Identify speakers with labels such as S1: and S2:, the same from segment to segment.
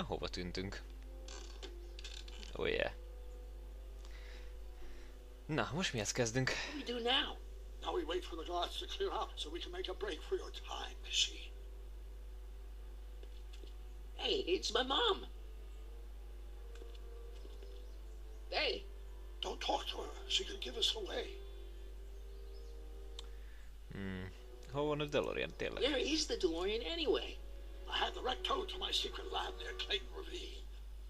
S1: Na, hova tűntünk? Oh yeah. Na, most mihez kezdünk?
S2: What do we do now? Now we wait for the guards to clear out so we can make a break for your time machine. Hey, it's my mom. Hey. Don't talk to her. She could give us away.
S1: Hol van a DeLorean tényleg?
S2: Where is the DeLorean anyway? I had the wreck towed to my secret lab near Clayton Ravine.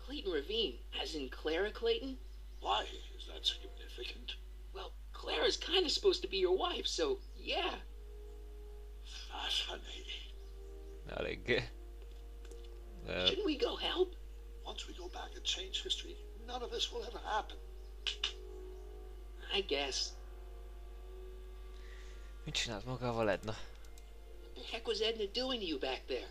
S2: Clayton Ravine? As in Clara Clayton? Why is that significant? Well, Clara's kind of supposed to be your wife, so yeah. Fascinating.
S1: Eléggé.
S2: Shouldn't we go help? Once we go back and change history, none of this will ever happen. I guess.
S1: Mit csinált magával Edna?
S2: What the heck was Edna doing to you back there?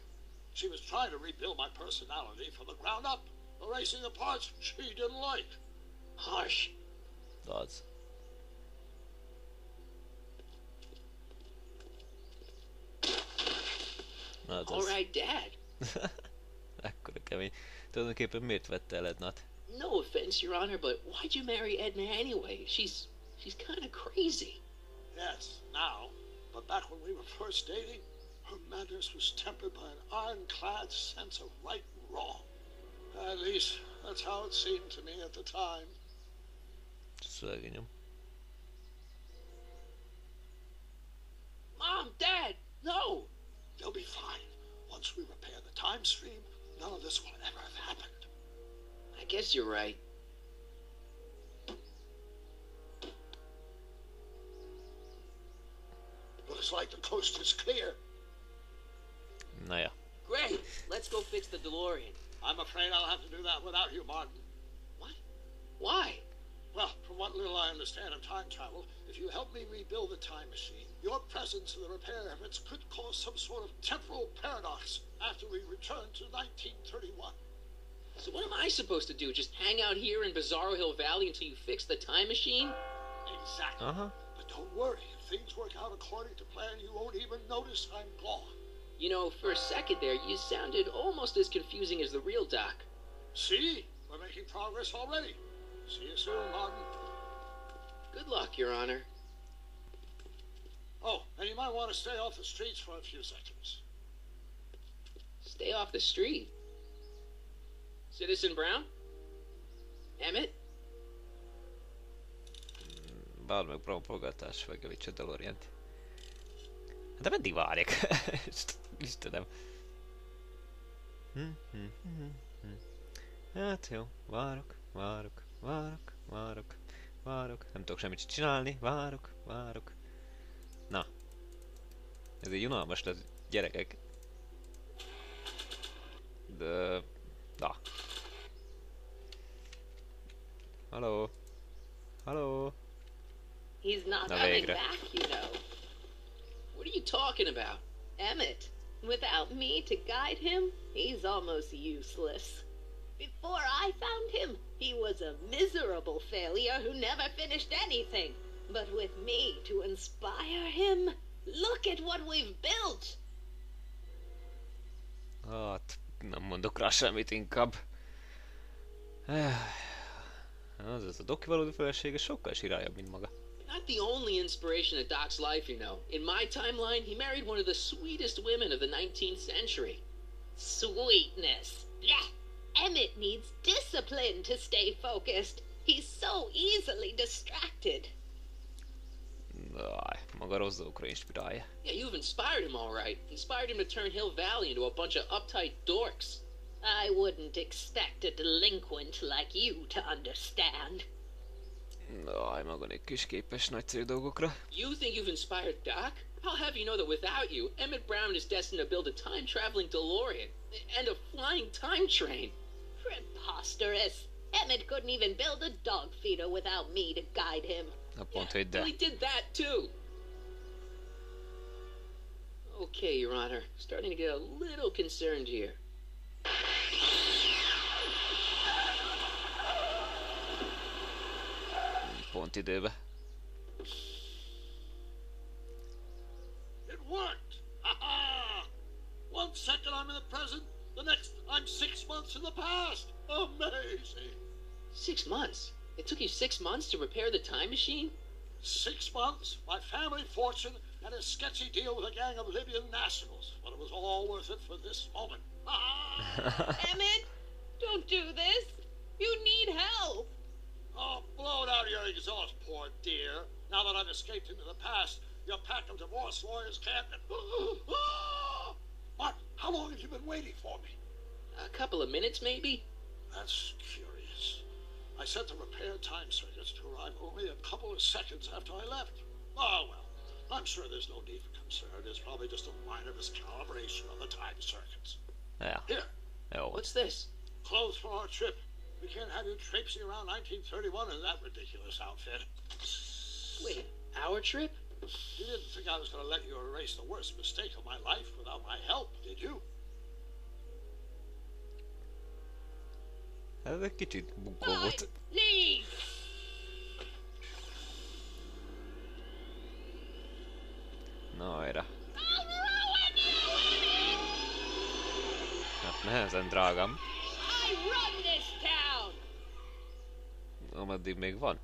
S2: She was trying to rebuild my personality from the ground up, erasing the parts she didn't like. Harsh.
S1: Az.
S2: All right, Dad.
S1: Ekkora kemény. Tulajdonképpen miért vette el Ednát?
S2: No offense, Your Honor, but why'd you marry Edna anyway? She's kind of crazy. Yes, now. But back when we were first dating, her madness was tempered by an ironclad sense of right and wrong. At least, that's how it seemed to me at the time.
S1: Szegényem.
S2: Mom, Dad, no! They'll be fine. Once we repair the time stream, none of this will ever have happened. I guess you're right. Looks like the coast is clear.
S1: Na ja.
S2: Great, let's go fix the DeLorean. I'm afraid I'll have to do that without you, Martin. What? Why? Well, from what little I understand of time travel, if you help me rebuild the time machine, your presence in the repair efforts could cause some sort of temporal paradox after we return to 1931. So what am I supposed to do? Just hang out here in Bizarro Hill Valley until you fix the time machine? Exactly. But don't worry, if things work out according to plan, you won't even notice I'm gone. You know, for a second there, you sounded almost as confusing as the real Doc. See? We're making progress already. See you soon, Martin. Good luck, Your Honor. Oh, and you might want to stay off the streets for a few seconds. Stay off the street? Citizen Brown? Emmett?
S1: Bár meg propagátás megjavítsa DeLoreant. De meddig várjak? Istenem. Hát jó, várok. Nem tudok semmit csinálni, várok. Na. Ez így unalmas lesz, gyerekek. De... Na. Halló?
S2: He's not coming back, you know. What are you talking about? Emmett. Without me to guide him, he's almost useless. Before I found him, he was a miserable failure who never finished anything. But with me to inspire him, look at what we've built!
S1: Hát, nem mondok rá semmit inkább. Az a Doki valódi felesége sokkal sirályabb, mint maga.
S2: Not the only inspiration of Doc's life, you know. In my timeline, he married one of the sweetest women of the 19th century. Sweetness. Blech. Emmett needs discipline to stay focused. He's so easily distracted.
S1: Maga rossz dolgokra inspirálja.
S2: Yeah, you've inspired him all right. Inspired him to turn Hill Valley into a bunch of uptight dorks. I wouldn't expect a delinquent like you to understand.
S1: Maga nélkül is képes nagyszerű dolgokra.
S2: You think you've inspired Doc? I'll have you know that without you, Emmett Brown is destined to build a time-traveling DeLorean and a flying time train. Preposterous. Emmett couldn't even build a dog feeder without me to guide him.
S1: Pont, hogy de.
S2: Well, he did that too. Okay, Your Honor. Starting to get a little concerned here.
S1: Pont időbe.
S2: It worked! Ha-ha! 1 second I'm in the present, the next I'm 6 months in the past. Amazing.
S3: 6 months? It took you 6 months to repair the time machine?
S2: 6 months, my family fortune, and a sketchy deal with a gang of Libyan nationals. But it was all worth it for this moment.
S4: Emmett, don't do this. You need help.
S2: Oh, blow it out of your exhaust, poor dear. Now that I've escaped into the past, your pack of divorce lawyers can't... What? How long have you been waiting for me?
S3: A couple of minutes, maybe?
S2: That's curious. I set the repair time circuits to arrive only a couple of seconds after I left. Oh, well, I'm sure there's no need for concern. It's probably just a minor miscalibration of the time circuits.
S1: Ja.
S2: Here,
S1: Jo.
S3: What's this?
S2: clothes for our trip. We can't have you traipsing around 1931 in that ridiculous outfit.
S3: Wait, our trip?
S2: You didn't think I was going to let you erase the worst mistake of my life without my help, did you?
S1: Ez egy kicsit bunkó volt.
S4: Leave.
S1: Na, hajrá. Hát nehezen, drágám.
S4: I run this town.
S1: Ameddig még van.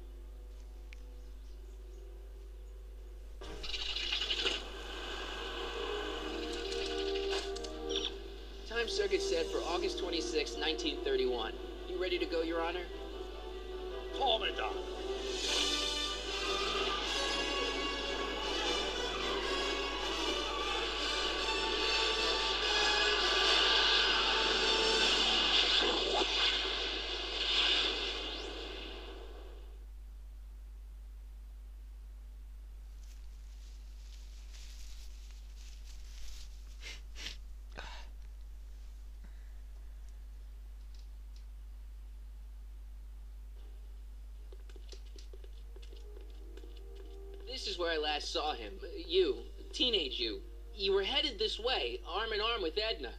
S3: Time circuit set for August 26, 1931. You ready to go, Your Honor?
S2: Call me, Doc.
S3: This is where I last saw him. You, teenage you. You were headed this way, arm in arm with Edna.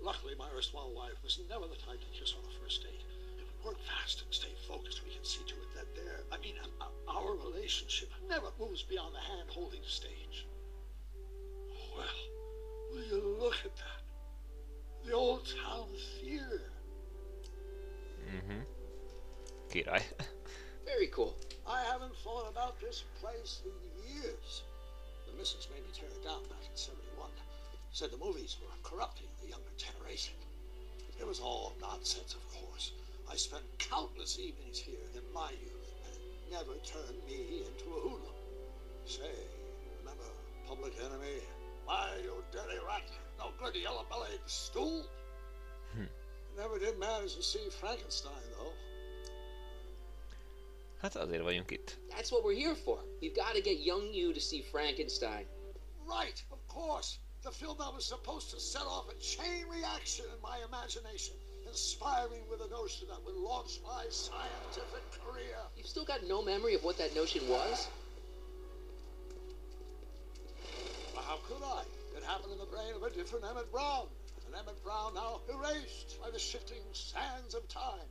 S2: Luckily, my erstwhile wife was never the type to kiss on a first date. If we work fast and stay focused, we can see to it that our relationship never moves beyond the hand-holding stage. Well, will you look at that? The old town theater.
S1: Király.
S3: Very cool.
S2: I haven't thought about this place in years. The missus made me tear it down back in '71. Said the movies were corrupting the younger generation. It was all nonsense, of course. I spent countless evenings here in my youth, and it never turned me into a hoodlum. Say, remember Public Enemy? Why, you dirty rat, no good yellow-bellied stool. Never did manage to see Frankenstein, though.
S1: Hát azért vagyunk itt.
S3: That's what we're here for. We've got to get young you to see Frankenstein.
S2: Right, of course. The film that was supposed to set off a chain reaction in my imagination, inspiring with a notion that would launch my scientific career.
S3: You've still got no memory of what that notion was?
S2: Well, how could I? It happened in the brain of a different Emmett Brown. An Emmett Brown now erased by the shifting sands of time.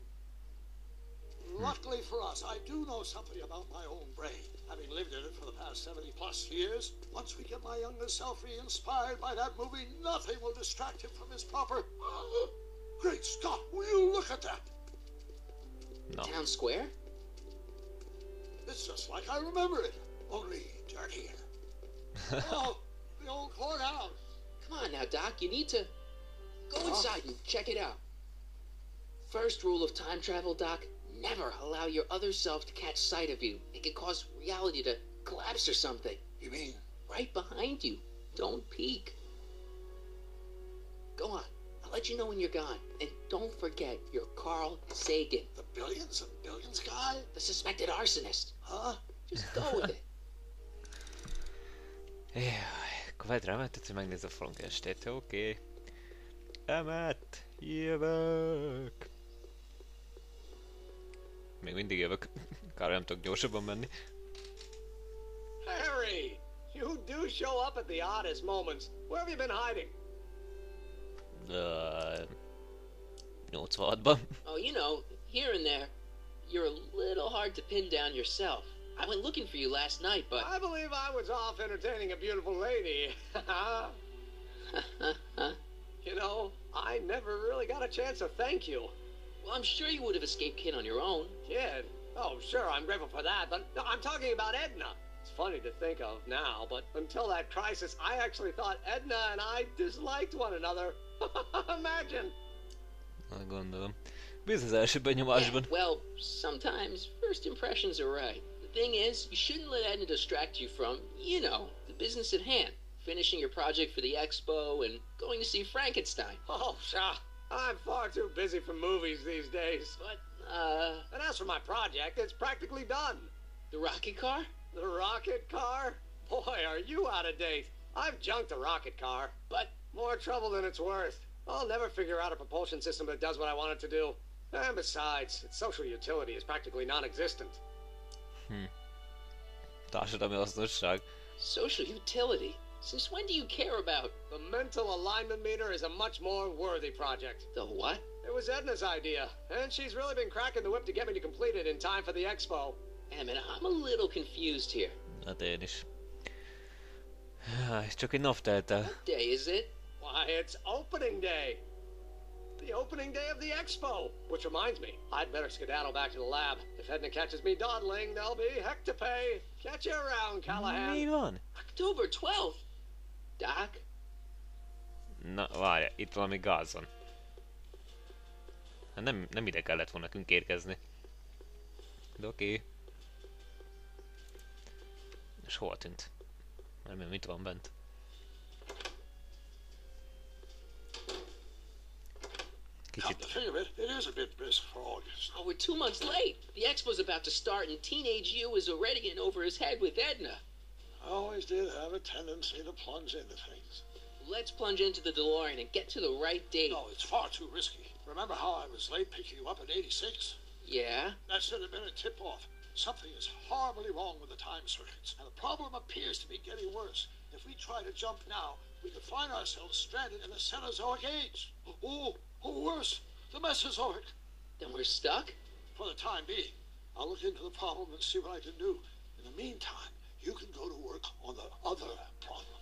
S2: Luckily for us, I do know something about my own brain, having lived in it for the past 70+ years. Once we get my younger self re-inspired by that movie, nothing will distract him from his proper... Great Scott, will you look at that?
S1: No.
S3: Town Square?
S2: It's just like I remember it, only dirtier. Oh, the old courthouse.
S3: Come on now, Doc. You need to go inside and check it out. First rule of time travel, Doc. Never allow your other self to catch sight of you. It could cause reality to collapse or something.
S2: You mean?
S3: Right behind you. Don't peek. Go on. I'll let you know when you're gone. And don't forget, you're Carl Sagan.
S2: The billions and billions guy?
S3: The suspected arsonist.
S2: Huh?
S3: Just go with it.
S1: Jaj, akkor vedd rá Emmettet, hogy megnézz a Frankenstein-t, oké. Emmett, jövök! Még mindig jövök. Kár nem tudok gyorsabban menni.
S5: Harry! You do show up at the oddest moments. Where have you been hiding?
S1: 86-ban.
S3: Oh, you know, here and there, you're a little hard to pin down yourself. I went looking for you last night, but...
S5: I believe I was off entertaining a beautiful lady. You know, I never really got a chance to thank you.
S3: Well, I'm sure you would have escaped Kid on your own.
S5: Kid? Oh, sure, I'm grateful for that, but no, I'm talking about Edna. It's funny to think of now, but until that crisis, I actually thought Edna and I disliked one another. Imagine!
S1: Gondolom. Bíz az első benyomásban.
S3: Yeah, well, sometimes first impressions are right. The thing is, you shouldn't let Edna distract you from, you know, the business at hand. Finishing your project for the expo and going to see Frankenstein.
S5: Oh, pshaw. I'm far too busy for movies these days.
S3: But,
S5: And as for my project, it's practically done.
S3: the rocket car?
S5: The rocket car? Boy, are you out of date. I've junked the rocket car.
S3: But,
S5: More trouble than it's worth. I'll never figure out a propulsion system that does what I want it to do. And besides, its social utility is practically non-existent.
S1: Társadalmi hasznosság.
S3: social utility? Since when do you care about...
S5: The mental alignment meter is a much more worthy project.
S3: The what?
S5: It was Edna's idea, and she's really been cracking the whip to get me to complete it in time for the expo.
S3: Damn it, I'm a little confused here.
S1: Hát én is. Csak egy nap telt el.
S3: What day is it?
S5: Why, it's opening day. The opening day of the expo. Which reminds me, I'd better skedaddle back to the lab. If Edna catches me dawdling, there'll be heck to pay. Catch you around, Callahan.
S1: Mi van?
S3: October 12th. Doc?
S1: Na, várj, itt valami gáz van. Hát nem ide kellett volna nekünk érkezni. De oké. És hol tűnt? Nem, mit van bent?
S2: Come to think of it, it is a bit brisk for August.
S3: Oh, we're 2 months late. The expo's about to start and teenage you is already in over his head with Edna.
S2: I always did have a tendency to plunge into things.
S3: Let's plunge into the DeLorean and get to the right date.
S2: No, it's far too risky. Remember how I was late picking you up in '86?
S3: Yeah?
S2: That should have been a tip-off. Something is horribly wrong with the time circuits, and the problem appears to be getting worse. If we try to jump now, we could find ourselves stranded in the Cenozoic age. Or worse, the Mesozoic.
S3: Then we're stuck?
S2: For the time being, I'll look into the problem and see what I can do. In the meantime, you can go to work on the other problem.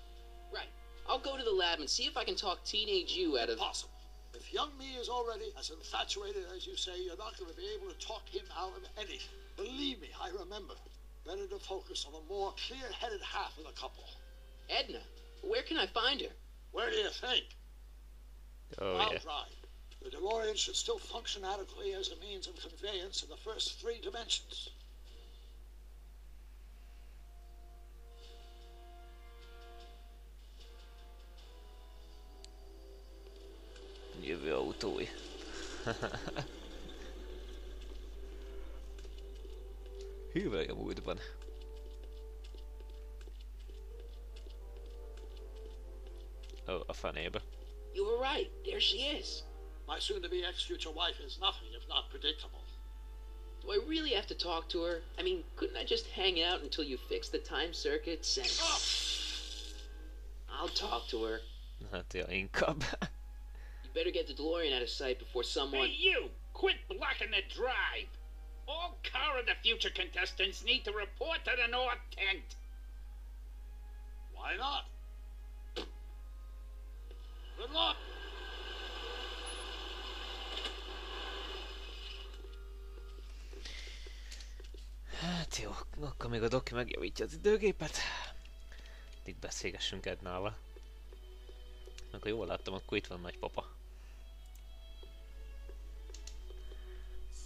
S3: Right. I'll go to the lab and see if I can talk teenage you out of...
S2: Impossible. If young me is already as infatuated as you say, you're not going to be able to talk him out of anything. Believe me, I remember. Better to focus on the more clear-headed half of the couple.
S3: Edna? Where can I find her?
S2: Where do you think?
S1: Oh
S2: I'll
S1: yeah.
S2: drive. The DeLorean should still function adequately as a means of conveyance in the first 3 dimensions.
S1: Jövő autói. Hűvölj a múltban. Ó, a fenébe.
S3: You were right. There she is.
S2: My soon-to-be ex-future wife is nothing if not predictable.
S3: Do I really have to talk to her? I mean, couldn't I just hang out until you fix the time circuits and... I'll talk to her.
S1: Hát ja, inkább.
S3: You better get the DeLorean out of sight before someone...
S6: Hey, you! Quit blocking the drive! All Car of the Future contestants need to report to the North Tent.
S2: Why not? Good luck!
S1: Hát jó, akkor még a doki megjavítja az időgépet. Itt beszélgessünk Ednával. Akkor jól láttam, akkor itt van nagypapa.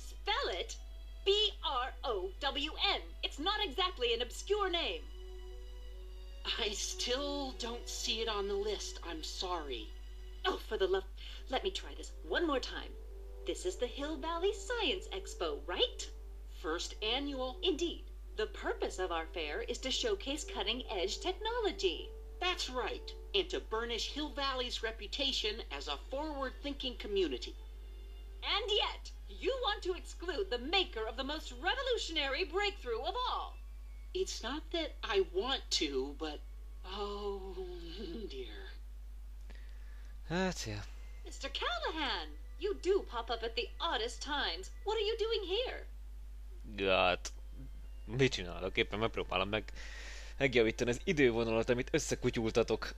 S4: Spell it B-R-O-W-N. It's not exactly an obscure name.
S7: I still don't see it on the list. I'm sorry.
S4: Oh, for the love... Let me try this one more time. This is the Hill Valley Science Expo, right?
S7: First annual.
S4: Indeed. The purpose of our fair is to showcase cutting-edge technology.
S7: That's right. And to burnish Hill Valley's reputation as a forward-thinking community.
S4: And yet, you want to exclude the maker of the most revolutionary breakthrough of all.
S7: It's not that I want to, but... Oh, dear.
S1: Hát ja.
S4: Mr. Callahan, you do pop up at the oddest times. What are you doing here?
S1: Hát... Mit csinálok? Éppen megpróbálom megjavítani az idővonalat, amit összekutyultatok.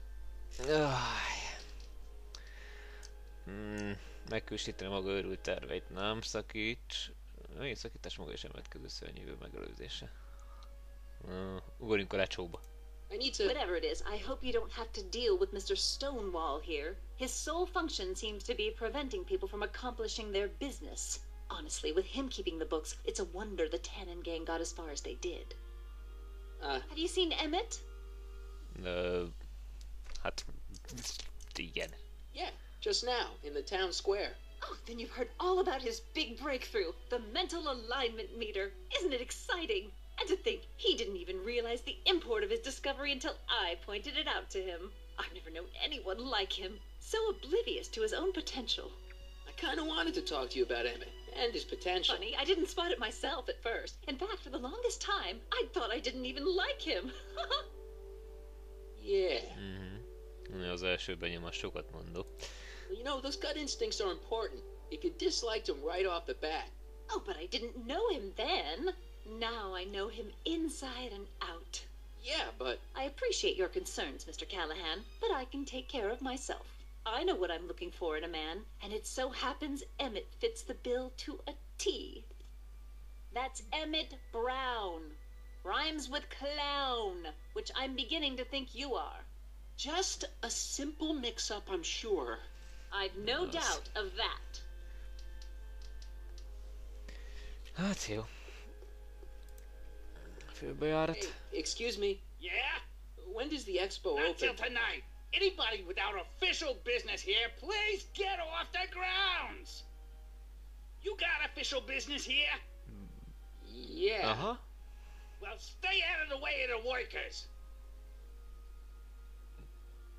S1: Megkülsíteni maga őrült terveit. Nem szakíts. Még szakítás maga és emelkedő szörnyűvő megelőzése. Ugorjunk a lecsóba.
S3: I need to.
S4: Whatever it is, I hope you don't have to deal with Mr. Stonewall here. His sole function seems to be preventing people from accomplishing their business. Honestly, with him keeping the books, it's a wonder the Tannen gang got as far as they did. Have you seen Emmett?
S1: Hát... igen.
S3: Yeah, just now, in the town square.
S4: Oh, then you've heard all about his big breakthrough, the mental alignment meter. Isn't it exciting? And to think, he didn't even realize the import of his discovery until I pointed it out to him. I've never known anyone like him, so oblivious to his own potential.
S3: I kind of wanted to talk to you about Emmett and his potential.
S4: Funny, I didn't spot it myself at first. In fact, for the longest time, I thought I didn't even like him.
S3: Yeah.
S1: Az első benyomás sokat mondó.
S3: Well, you know, those gut instincts are important. If you disliked him right off the bat.
S4: Oh, but I didn't know him then. Now I know him inside and out.
S3: Yeah, but...
S4: I appreciate your concerns, Mr. Callahan, but I can take care of myself. I know what I'm looking for in a man, and it so happens Emmett fits the bill to a T. That's Emmett Brown. Rhymes with clown, which I'm beginning to think you are.
S7: Just a simple mix-up, I'm sure.
S4: I've no doubt of that.
S1: Hát jó. Főbejárat.
S3: Hey, excuse me.
S6: Yeah?
S3: When does the expo
S6: Not
S3: open?
S6: till tonight. Anybody without official business here, please get off the grounds! You got official business here?
S3: Yeah.
S1: Aha.
S6: Well, stay out of the way of the workers.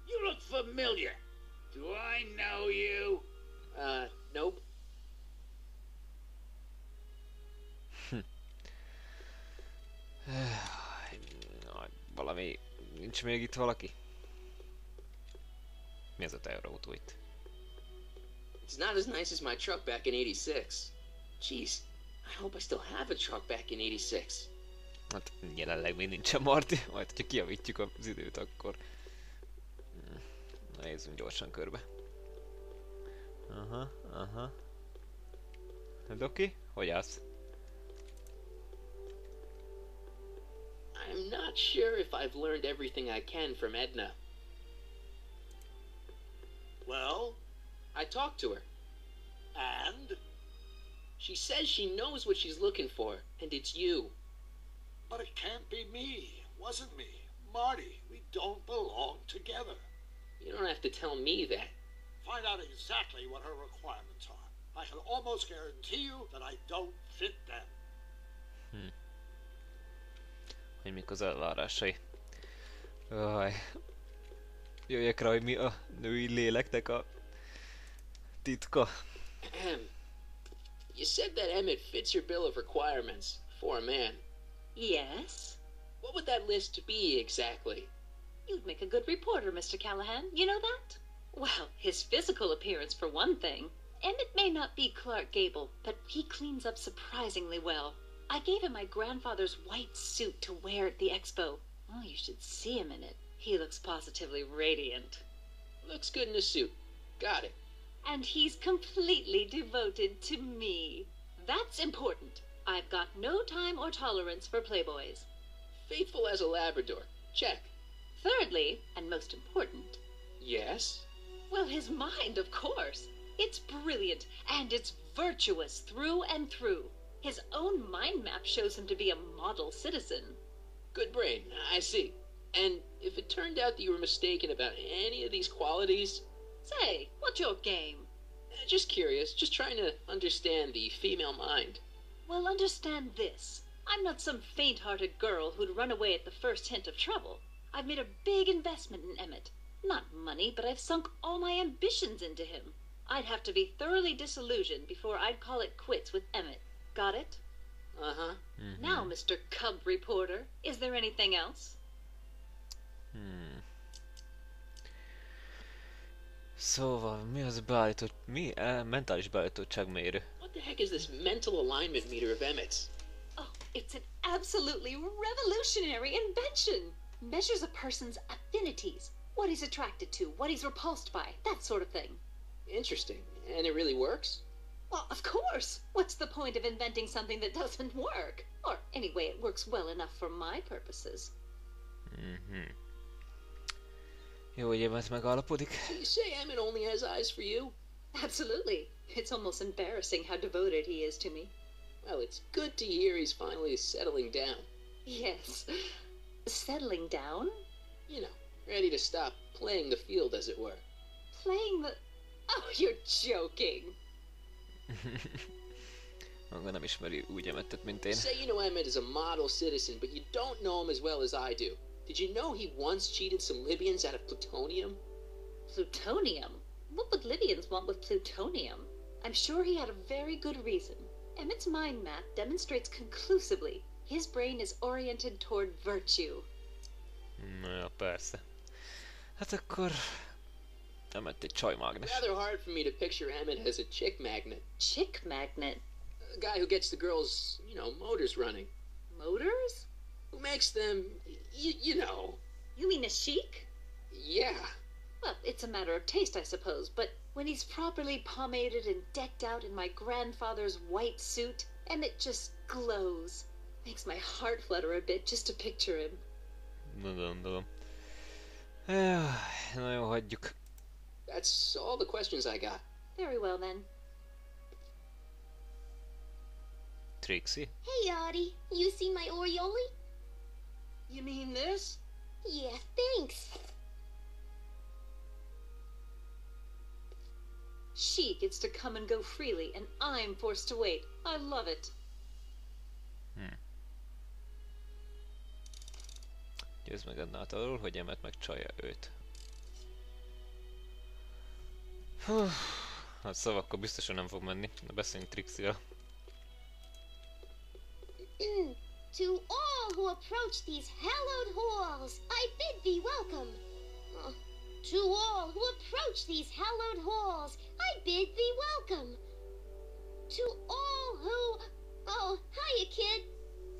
S6: You look familiar. Do I know you?
S3: Nope.
S1: Valami... Nincs még itt valaki? Mi ez a teherautó itt?
S3: It's not as nice as my truck back in 86. Jeez, I hope I still have a truck back in 86.
S1: Hát jelenleg még nincsen Marty, majd hogyha kijavítjuk az időt, akkor... Nézzünk gyorsan körbe. Aha. Doki, hogy állsz?
S3: I'm not sure if I've learned everything I can from Edna.
S2: Well,
S3: I talked to her.
S2: and?
S3: She says she knows what she's looking for, and it's you.
S2: But it can't be me. Wasn't me. Marty, we don't belong together.
S3: You don't have to tell me that.
S2: Find out exactly what her requirements are. I can almost guarantee you that I don't fit them.
S1: Hogy mik az elvárásai. Jöjjek rá, hogy mi a női léleknek a titka.
S3: You said that Emmett fits your bill of requirements for a man.
S4: Yes?
S3: What would that list be exactly?
S4: You'd make a good reporter, Mr. Callahan. You know that? Well, his physical appearance for one thing. Emmett may not be Clark Gable, but he cleans up surprisingly well. I gave him my grandfather's white suit to wear at the expo. Oh, you should see him in it. He looks positively radiant.
S3: Looks good in a suit. Got it.
S4: And he's completely devoted to me. That's important. I've got no time or tolerance for playboys.
S3: Faithful as a Labrador. Check.
S4: Thirdly, and most important,
S3: Yes?
S4: well, his mind, of course. It's brilliant, and it's virtuous through and through. His own mind map shows him to be a model citizen.
S3: Good brain. I see. And if it turned out that you were mistaken about any of these qualities...
S4: Say, what's your game?
S3: Just curious. Just trying to understand the female mind.
S4: Well, understand this. I'm not some faint-hearted girl who'd run away at the first hint of trouble. I've made a big investment in Emmett. Not money, but I've sunk all my ambitions into him. I'd have to be thoroughly disillusioned before I'd call it quits with Emmett. Got it?
S3: Uh-huh.
S4: Now, Mr. Cub Reporter, is there anything else?
S1: Szóval, mi az a beállított... Mi? Mentális beállítottságmérő.
S3: What the heck is this mental alignment meter of Emmett's?
S4: Oh, it's an absolutely revolutionary invention. Measures a person's affinities, what he's attracted to, what he's repulsed by, that sort of thing.
S3: Interesting. And it really works?
S4: Well, of course. What's the point of inventing something that doesn't work? Or anyway, it works well enough for my purposes.
S1: Jó, hogy Emmet megállapodik.
S3: So you say Emmett only has eyes for you?
S4: Absolutely. It's almost embarrassing how devoted he is to me.
S3: Well, it's good to hear he's finally settling down.
S4: Yes. Settling down?
S3: You know, ready to stop playing the field, as it were.
S4: Playing the... Oh, you're joking.
S1: Maga nem ismeri úgy Emmettet, mint én.
S3: Say you know Emmett is a model citizen, but you don't know him as well as I do. Did you know he once cheated some Libyans out of plutonium?
S4: Plutonium? What would Libyans want with plutonium? I'm sure he had a very good reason. Emmett's mind map demonstrates conclusively his brain is oriented toward virtue.
S1: Na ja, persze. Hát akkor... Emmett egy csajmágnes.
S3: Rather hard for me to picture Emmett as a chick magnet.
S4: Chick magnet?
S3: A guy who gets the girls, you know, motors running.
S4: Motors?
S3: Who makes them, you know.
S4: You mean a chic?
S3: Yeah.
S4: Well, it's a matter of taste, I suppose, but when he's properly pomaded and decked out in my grandfather's white suit, Emmett just glows. Makes my heart flutter a bit just to picture him.
S1: Na gondolom. Na jó, hagyjuk.
S3: That's all the questions I got.
S4: Very well, then.
S1: Trixie?
S8: Hey, Artie. You see my Orioli?
S5: You mean this?
S8: Yeah, thanks.
S4: She gets to come and go freely, and I'm forced to wait. I love it.
S1: Győzd meg Annát arról, hogy Emmet megcsalja őt. Hát szóval akkor biztosan nem fog menni. Na beszéljünk Trixie-vel.
S8: To all who approach these hallowed halls, I bid thee welcome. To all who approach these hallowed halls, I bid thee welcome. To all who... Oh, hiya, kid.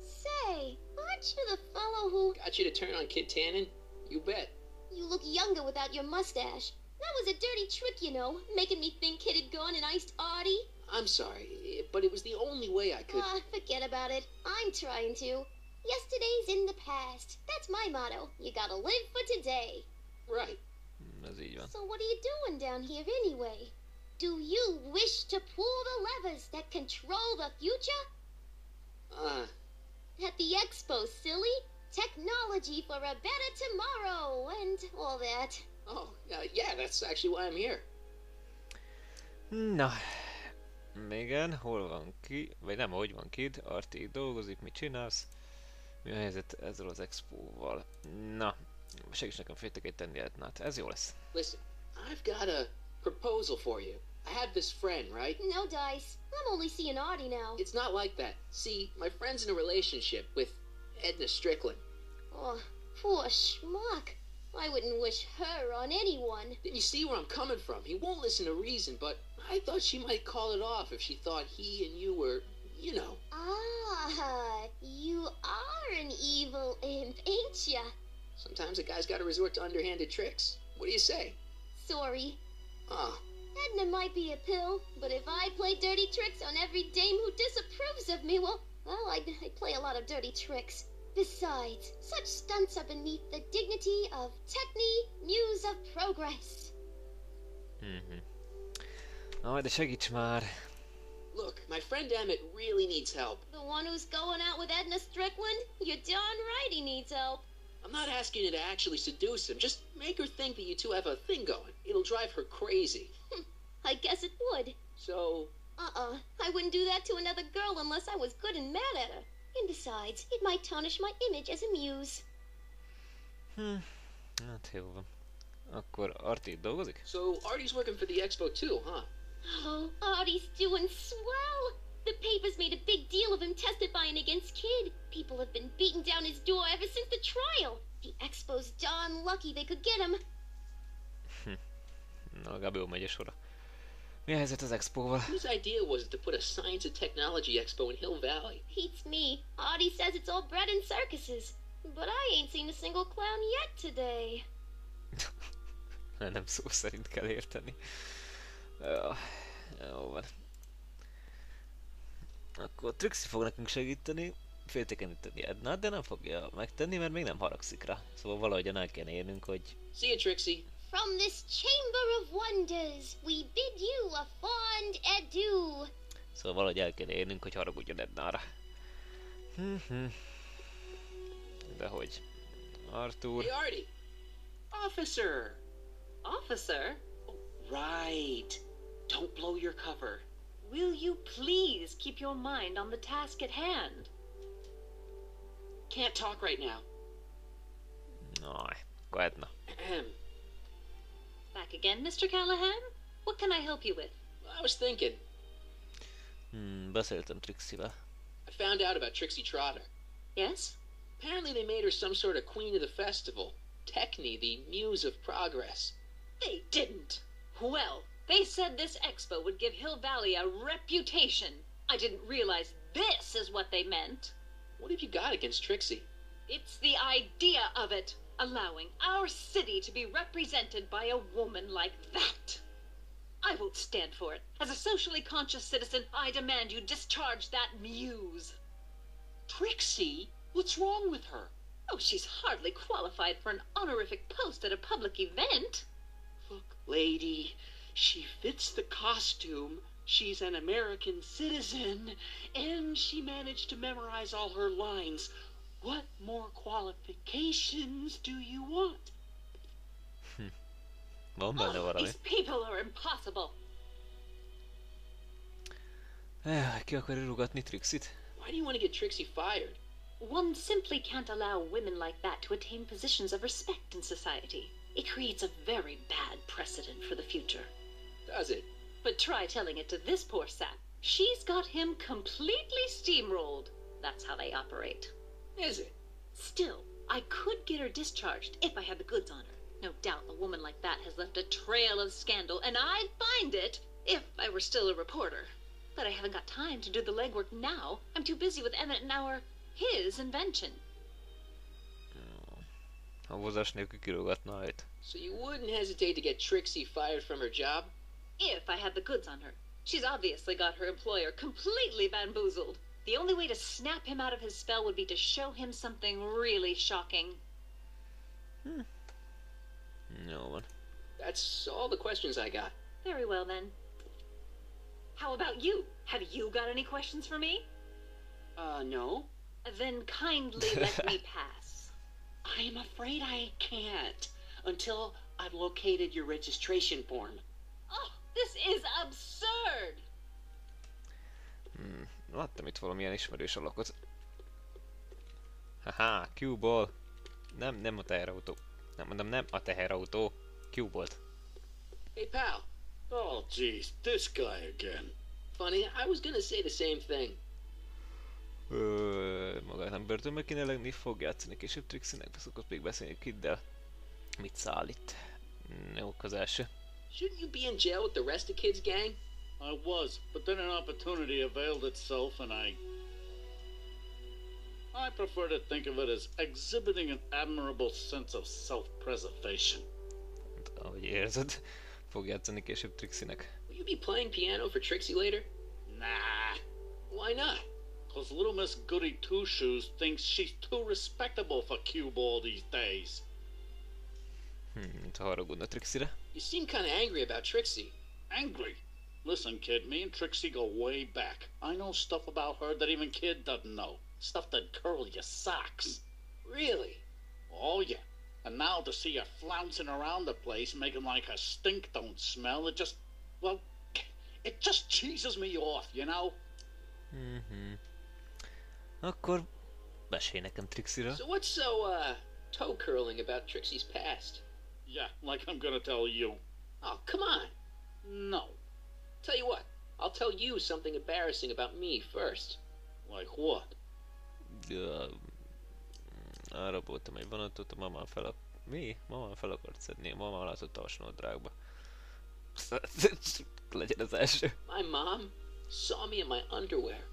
S8: Say, aren't you the fellow who...
S3: Got you to turn on Kid Tannen? You bet.
S8: You look younger without your mustache. That was a dirty trick, you know, making me think Kid had gone and iced Artie.
S3: I'm sorry, but it was the only way I could...
S8: Forget about it. I'm trying to. Yesterday's in the past. That's my motto. You gotta live for today.
S3: Right.
S1: Ez így van.
S8: So what are you doing down here anyway? Do you wish to pull the levers that control the future? At the expo, silly. Technology for a better tomorrow and all that.
S3: Oh, yeah, that's actually why I'm here.
S1: Na, igen, hol van ki? Vagy nem, hogy van Kid? Artie dolgozik, mit csinálsz? Mi a helyzet ezzel az expóval? Na, segíts nekem féltek tenni Ednát, ez jó lesz.
S3: Listen, I've got a proposal for you. I have this friend, right?
S8: No dice. I'm only seeing Artie now.
S3: It's not like that. See, my friend's in a relationship with Edna Strickland.
S8: Oh, poor schmuck. I wouldn't wish her on anyone.
S3: Then you see where I'm coming from. He won't listen to reason, but I thought she might call it off if she thought he and you were, you know.
S8: Ah, you are an evil imp, ain't ya?
S3: Sometimes a guy's gotta resort to underhanded tricks. What do you say?
S8: Sorry.
S3: Oh.
S8: Edna might be a pill, but if I play dirty tricks on every dame who disapproves of me, well, I'd play a lot of dirty tricks. Besides, such stunts are beneath the dignity of Techne, Muse of Progress.
S1: Na, de segíts már!
S3: Look, my friend Emmett really needs help.
S8: The one who's going out with Edna Strickland? You're darn right he needs help.
S3: I'm not asking you to actually seduce him. Just make her think that you two have a thing going. It'll drive her crazy.
S8: I guess it would.
S3: So...
S8: I wouldn't do that to another girl unless I was good and mad at her. And besides, it might tarnish my image as a muse.
S1: Hát jó van. Akkor Artie dolgozik?
S3: So Artie's working for the expo too, huh?
S8: Oh, Artie's doing swell. The papers made a big deal of him testifying against Kid. People have been beating down his door ever since the trial. The expo's darn lucky they could get him.
S1: Na, legalább jól megy a sora. Mi a helyzet az expóval?
S3: Whose idea was it to put a science and technology expo in Hill Valley?
S8: Beats me. Artie says it's all bread and circuses. But I ain't seen a single clown yet today.
S1: Nem szó szerint kell érteni. Jó van. Akkor Trixie fog nekünk segíteni, féltékeníteni Ednát, de nem fogja megtenni, mert még nem haragszik rá. Szóval valahogyan el kell érnünk, hogy...
S3: See you, Trixie.
S8: From this chamber of wonders, we bid you a fond adieu.
S1: Szóval valahogy el kell érnünk, hogy haragudjon Ednára. De hogy... Arthur...
S7: Hey, Artie. Officer.
S4: Officer,
S7: Oh, right. Don't blow your cover.
S4: will you please keep your mind on the task at hand?
S7: Can't talk right now.
S1: Aj, akkor Edna.
S3: Ahem.
S4: Back again, Mr. Callahan? What can I help you with?
S3: I was thinking.
S1: Beszéltem Trixie-vel.
S3: I found out about Trixie Trotter.
S4: Yes?
S3: Apparently they made her some sort of queen of the festival. Techne, the muse of progress.
S4: They didn't. Well, they said this expo would give Hill Valley a reputation. I didn't realize this is what they meant.
S3: What have you got against Trixie?
S4: It's the idea of it, allowing our city to be represented by a woman like that. I won't stand for it. As a socially conscious citizen, I demand you discharge that muse.
S7: Trixie? What's wrong with her?
S4: Oh, she's hardly qualified for an honorific post at a public event.
S7: Look, lady, she fits the costume. She's an American citizen, and she managed to memorize all her lines. What more qualifications do you want?
S1: Van benne valami.
S4: These people are impossible.
S1: Ki akarja rugatni Trixit?
S3: Why do you want to get Trixie fired?
S4: One simply can't allow women like that to attain positions of respect in society. It creates a very bad precedent for the future.
S3: Does it?
S4: But try telling it to this poor sap. She's got him completely steamrolled. That's how they operate.
S3: Is it?
S4: Still, I could get her discharged if I had the goods on her. No doubt a woman like that has left a trail of scandal, and I'd find it if I were still a reporter. But I haven't got time to do the legwork now. I'm too busy with Emmett and his invention.
S1: Havazás nélkül kirúgatna őt.
S3: So you wouldn't hesitate to get Trixie fired from her job?
S4: If I had the goods on her. She's obviously got her employer completely bamboozled. The only way to snap him out of his spell would be to show him something really shocking.
S1: Jó van.
S3: That's all the questions I got.
S4: Very well then. How about you? Have you got any questions for me?
S7: No.
S4: Then kindly let me pass.
S7: I'm afraid I can't until I've located your registration form.
S4: Oh, this is absurd!
S1: Láttam itt valamilyen ismerős alakot. Haha, Q-ból. Nem a teherautó. Nem mondom, nem a teherautó. Q-bolt.
S3: Hey, pal.
S2: Oh, geez, this guy again.
S3: Funny, I was gonna say the same thing.
S1: Magát nem börtönbe kéne legni, fog játszani később Trixie-nek, szokott még beszélni Kiddel. Mit szállít? Jó, az első.
S3: Shouldn't you be in jail with the rest of kids' gang?
S9: I was, but then an opportunity availed itself and I prefer to think of it as exhibiting an admirable sense of self-preservation.
S1: Ahogy érzed, fog játszani később Trixie-nek.
S3: Will you be playing piano for Trixie later?
S9: Nah,
S3: Why not?
S9: 'cause little Miss Goody Two-Shoes thinks she's too respectable for cue ball these days.
S1: Mintha haragudna Trixie-re.
S3: You seem kinda angry about Trixie.
S9: Angry? Listen, kid, me and Trixie go way back. I know stuff about her that even Kid doesn't know. Stuff that'd curl your socks.
S3: Really?
S9: Oh, yeah. And now to see her flouncing around the place, making like her stink don't smell, it just, well, it just cheeses me off, you know?
S1: Akkor mesélj nekem Trixie-ről.
S3: So what's so, toe curling about Trixie's past?
S9: Yeah, like I'm gonna tell you.
S3: Oh, come on.
S9: No.
S3: Tell you what, I'll tell you something embarrassing about me first.
S9: Like what?
S1: Arra voltam egy vonatot, a mamám Mamám fel akart szedni, a mamám látott a hasonlódrágba. Legyen az első.
S3: My mom saw me in my underwear.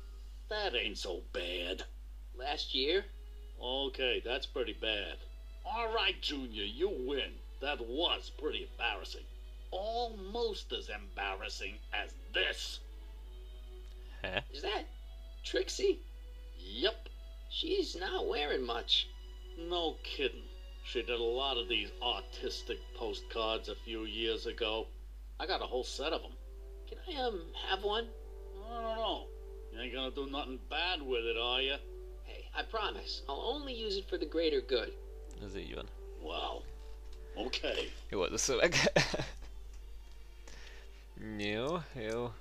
S9: That ain't so bad.
S3: Last year?
S9: Okay, that's pretty bad. All right, Junior, you win. That was pretty embarrassing. almost as embarrassing as this.
S1: Huh?
S3: Is that Trixie?
S9: Yep,
S3: She's not wearing much.
S9: no kidding. She did a lot of these artistic postcards a few years ago. I got a whole set of them.
S3: Can I, have one?
S9: I don't know. You ain't gonna do nothing bad with it, are you?
S3: Hey, I promise. I'll only use it for the greater good.
S1: Ez így van.
S9: Wow. Okay.
S1: Jó az a szöveg. Jó, jó.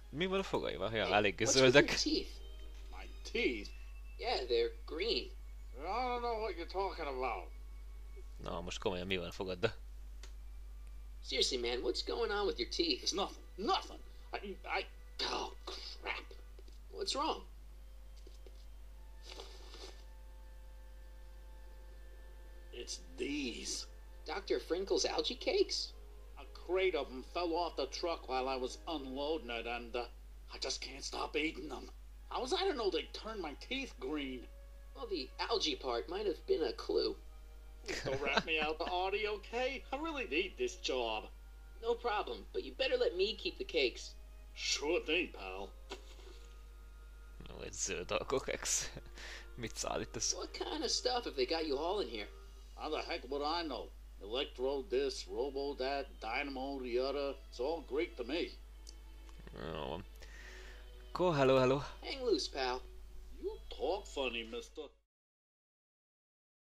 S1: Mi van a fogaival? Ja, elég
S3: What's with your
S1: zöldek.
S3: teeth?
S9: My teeth?
S3: Yeah, they're green.
S9: I don't know what you're talking about.
S1: Na, most komolyan mi van a fogaddal?
S3: Seriously, man, what's going on with your teeth?
S9: It's nothing. Nothing. I...
S3: Oh, crap. What's wrong?
S9: It's these.
S3: Dr. Frinkle's algae cakes?
S9: A crate of them fell off the truck while I was unloading it, and I just can't stop eating them. How was I to know they'd turn my teeth green?
S3: Well, the algae part might have been a clue.
S9: Don't rat me out the audio, okay? I really need this job.
S3: No problem, but you better let me keep the cakes.
S9: Sure thing, pal.
S1: No, egy zöld alkokex. Mit szállítasz?
S3: What kind of stuff have they got you hauling here?
S9: How the heck would I know? Electro this, robo that, dynamo the other. It's all Greek to me.
S1: Jó van. Akkor hello, hello.
S3: Hang loose, pal.
S9: You talk funny, mister.